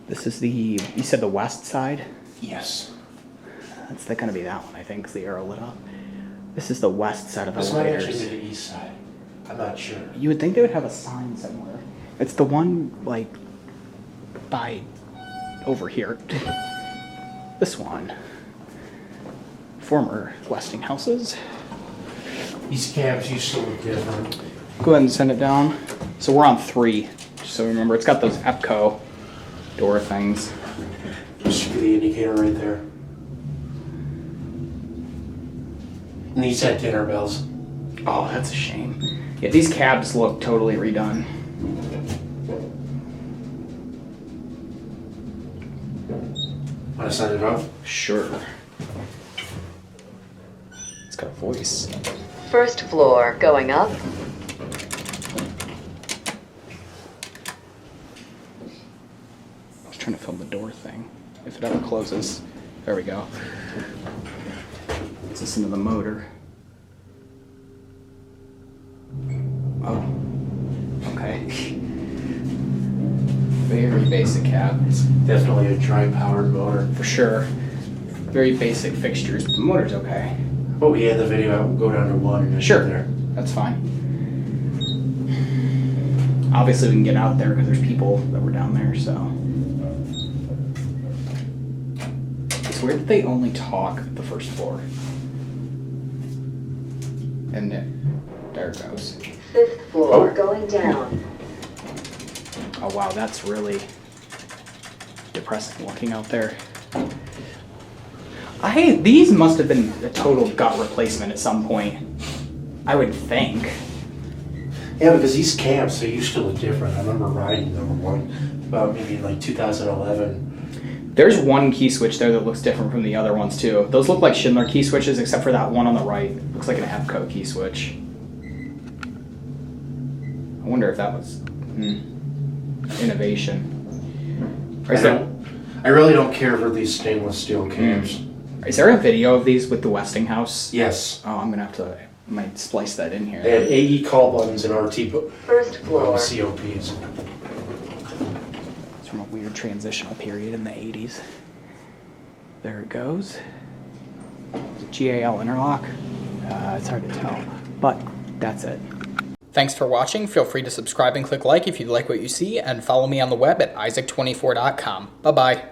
This is the, you said the west side? Yes. That's gonna be that one, I think, 'cause the arrow lit up. This is the west side of This might elevators. actually be the east side. I'm not sure. You would think they would have a sign somewhere. It's the one, like, by over here. This one. Former Westinghouses. These cabs used to look different. Go ahead and send it down. So we're on 3. Just so remember, it's got those EPCO door things. This should be the indicator right there. And these had dinner bells. Oh, that's a shame. Yeah, these cabs look totally redone. Want to send it off? Sure. It's got a voice. First floor, going up. I was trying to film the door thing. If it ever closes. There we go. Let's listen to the motor. Oh. Okay. Very basic cab. It's definitely a dry-powered motor. For sure. Very basic fixtures, but the motor's okay. Oh, yeah, the video, I will go down to 1 and Sure, there. that's fine. Obviously we can get out there because there's people that were down there, so. It's weird that they only talk at the first floor. And there it goes. 5th floor, going down. Oh wow, that's really depressing looking out there. These must have been a total gut replacement at some point. I would think. Yeah, because these cabs, they used to look different. I remember riding them about maybe in like 2011. There's one key switch there that looks different from the other ones too. Those look like Schindler key switches, except for that one on the right. Looks like an EPCO key switch. I wonder if that was innovation. I really don't care for these stainless steel cabs. Is there a video of these with the Westinghouse? Yes. Oh, I'm gonna have to. I might splice that in here. They had AE call buttons and RT First floor. COPs. It's from a weird transitional period in the 80s. There it goes. GAL interlock. It's hard to tell, but that's it. Thanks for watching. Feel free to subscribe and click like if you like what you see, and follow me on the web at isaac24.com. Bye-bye.